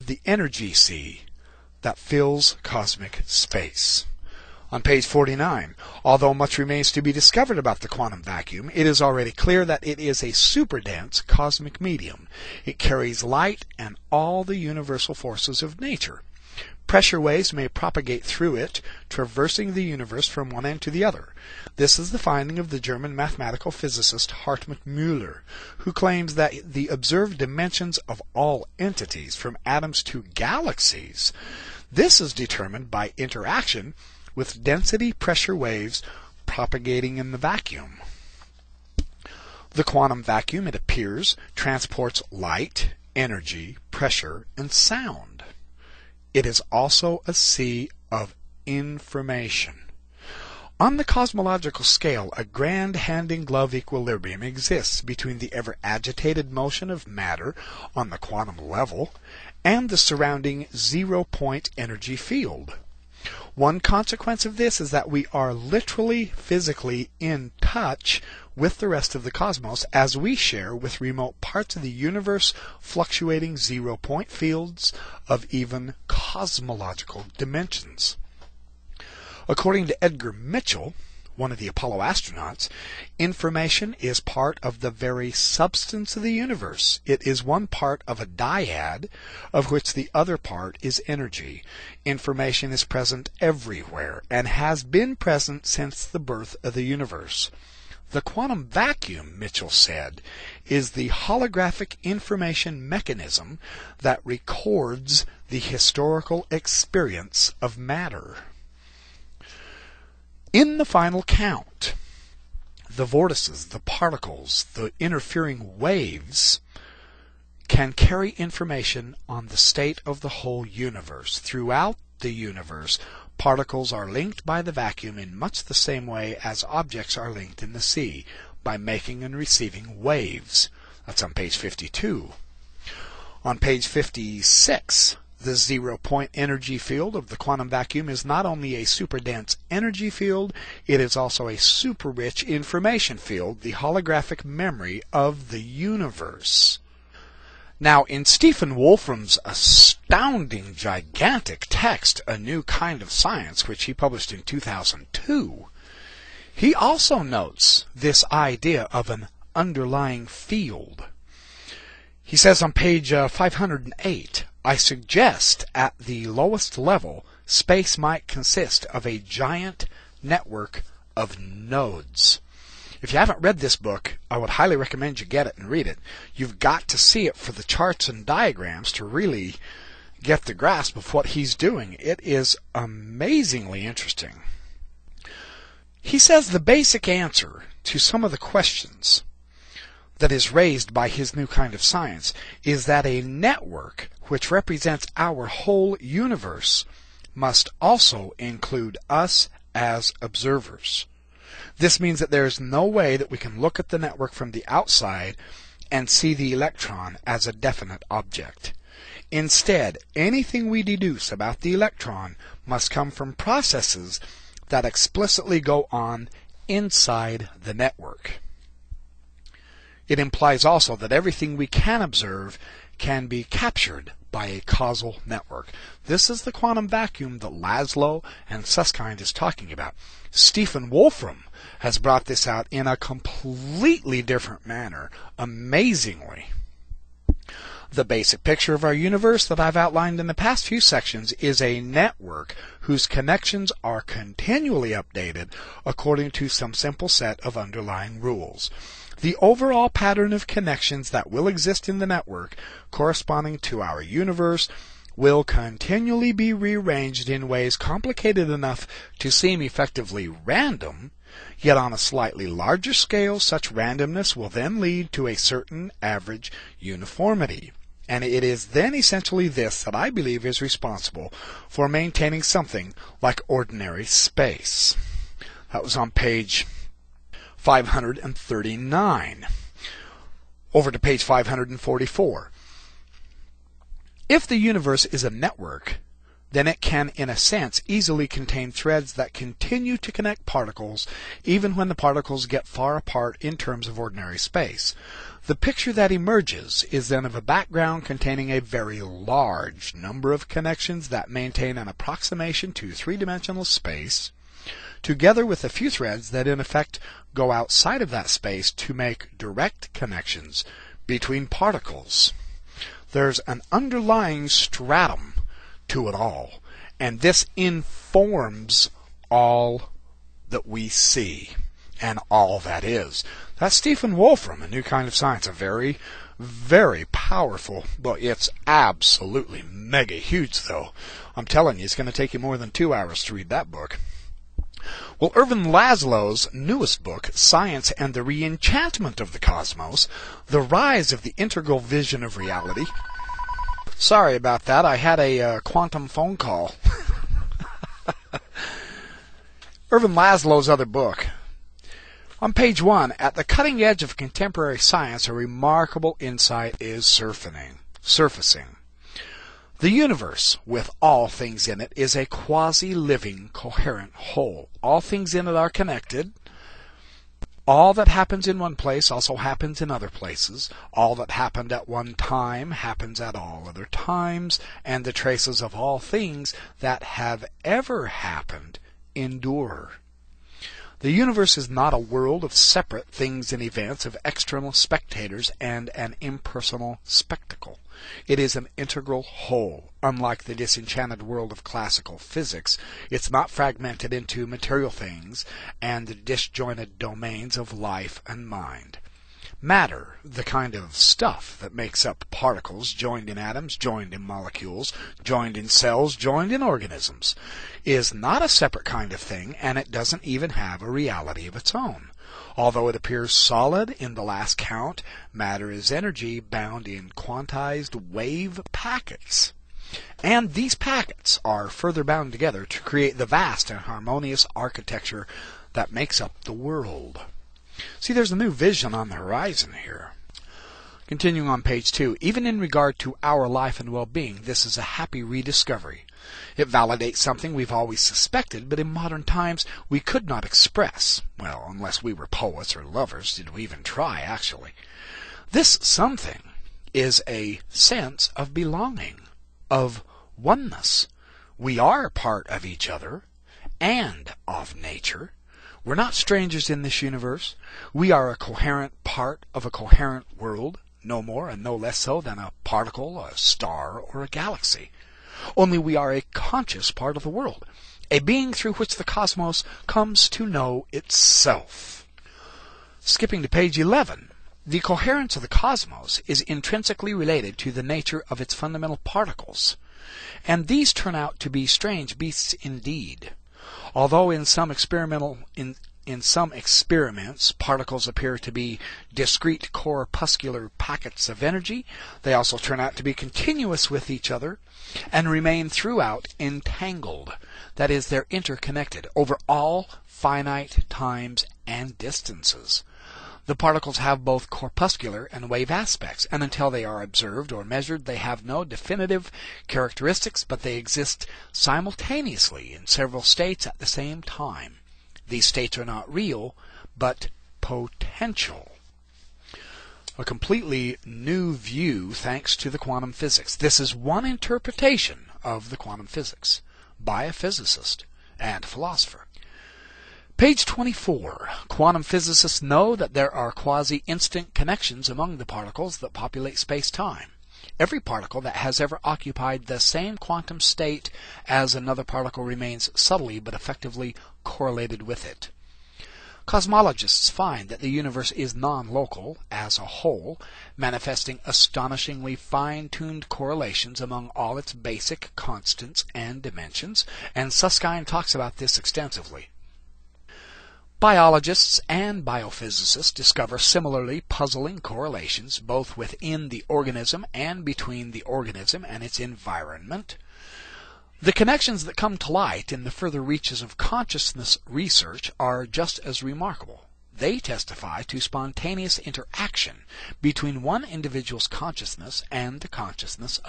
the energy sea that fills cosmic space. On page 49, although much remains to be discovered about the quantum vacuum, it is already clear that it is a superdense cosmic medium. It carries light and all the universal forces of nature. Pressure waves may propagate through it, traversing the universe from one end to the other. This is the finding of the German mathematical physicist Hartmut Müller, who claims that the observed dimensions of all entities, from atoms to galaxies, this is determined by interaction with density pressure waves propagating in the vacuum. The quantum vacuum, it appears, transports light, energy, pressure, and sound. It is also a sea of information. On the cosmological scale, a grand hand-in-glove equilibrium exists between the ever-agitated motion of matter on the quantum level and the surrounding zero-point energy field. One consequence of this is that we are literally, physically in touch with the rest of the cosmos as we share with remote parts of the universe fluctuating zero-point fields of even cosmological dimensions. According to Edgar Mitchell, one of the Apollo astronauts, information is part of the very substance of the universe. It is one part of a dyad, of which the other part is energy. Information is present everywhere, and has been present since the birth of the universe. The quantum vacuum, Mitchell said, is the holographic information mechanism that records the historical experience of matter. In the final count, the vortices, the particles, the interfering waves can carry information on the state of the whole universe. Throughout the universe, particles are linked by the vacuum in much the same way as objects are linked in the sea, by making and receiving waves. That's on page 52. On page 56, the zero-point energy field of the quantum vacuum is not only a super-dense energy field, it is also a super-rich information field, the holographic memory of the universe. Now, in Stephen Wolfram's astounding, gigantic text, A New Kind of Science, which he published in 2002, he also notes this idea of an underlying field. He says on page 508, I suggest at the lowest level, space might consist of a giant network of nodes. If you haven't read this book, I would highly recommend you get it and read it. You've got to see it for the charts and diagrams to really get the grasp of what he's doing. It is amazingly interesting. He says the basic answer to some of the questions that is raised by his new kind of science is that a network which represents our whole universe must also include us as observers. This means that there is no way that we can look at the network from the outside and see the electron as a definite object. Instead, anything we deduce about the electron must come from processes that explicitly go on inside the network. It implies also that everything we can observe can be captured by a causal network. This is the quantum vacuum that Laszlo and Susskind is talking about. Stephen Wolfram has brought this out in a completely different manner, amazingly. The basic picture of our universe that I've outlined in the past few sections is a network whose connections are continually updated according to some simple set of underlying rules. The overall pattern of connections that will exist in the network corresponding to our universe will continually be rearranged in ways complicated enough to seem effectively random, yet on a slightly larger scale such randomness will then lead to a certain average uniformity. And it is then essentially this that I believe is responsible for maintaining something like ordinary space. That was on page 539. Over to page 544. If the universe is a network, then it can, in a sense, easily contain threads that continue to connect particles even when the particles get far apart in terms of ordinary space. The picture that emerges is then of a background containing a very large number of connections that maintain an approximation to three-dimensional space, together with a few threads that in effect go outside of that space to make direct connections between particles. There's an underlying stratum to it all, and this informs all that we see and all that is. That's Stephen Wolfram, A New Kind of Science, a very, very powerful book. It's absolutely mega huge, though. I'm telling you, it's going to take you more than 2 hours to read that book. Well, Ervin Laszlo's newest book, Science and the Re-Enchantment of the Cosmos, The Rise of the Integral Vision of Reality. Sorry about that. I had a quantum phone call. Ervin Laszlo's other book. On page 1, at the cutting edge of contemporary science, a remarkable insight is surfacing. The universe, with all things in it, is a quasi-living, coherent whole. All things in it are connected. All that happens in one place also happens in other places. All that happened at one time happens at all other times, and the traces of all things that have ever happened endure. The universe is not a world of separate things and events, of external spectators and an impersonal spectacle. It is an integral whole. Unlike the disenchanted world of classical physics, it's not fragmented into material things and the disjointed domains of life and mind. Matter, the kind of stuff that makes up particles, joined in atoms, joined in molecules, joined in cells, joined in organisms, is not a separate kind of thing, and it doesn't even have a reality of its own. Although it appears solid in the last count, matter is energy bound in quantized wave packets. And these packets are further bound together to create the vast and harmonious architecture that makes up the world. See, there's a new vision on the horizon here. Continuing on page 2, even in regard to our life and well-being, this is a happy rediscovery. It validates something we've always suspected, but in modern times we could not express. Well, unless we were poets or lovers, did we even try, actually. This something is a sense of belonging, of oneness. We are part of each other and of nature. We're not strangers in this universe. We are a coherent part of a coherent world, no more and no less so than a particle, a star, or a galaxy. Only we are a conscious part of the world, a being through which the cosmos comes to know itself. Skipping to page 11, the coherence of the cosmos is intrinsically related to the nature of its fundamental particles, and these turn out to be strange beasts indeed. Although in some experiments particles appear to be discrete corpuscular packets of energy, they also turn out to be continuous with each other and remain throughout entangled. That is, they're interconnected over all finite times and distances. The particles have both corpuscular and wave aspects, and until they are observed or measured, they have no definitive characteristics, but they exist simultaneously in several states at the same time. These states are not real, but potential. A completely new view thanks to the quantum physics. This is one interpretation of the quantum physics by a physicist and philosopher. Page 24. Quantum physicists know that there are quasi-instant connections among the particles that populate space-time. Every particle that has ever occupied the same quantum state as another particle remains subtly but effectively correlated with it. Cosmologists find that the universe is non-local as a whole, manifesting astonishingly fine-tuned correlations among all its basic constants and dimensions, and Susskind talks about this extensively. Biologists and biophysicists discover similarly puzzling correlations both within the organism and between the organism and its environment. The connections that come to light in the further reaches of consciousness research are just as remarkable. They testify to spontaneous interaction between one individual's consciousness and the consciousness of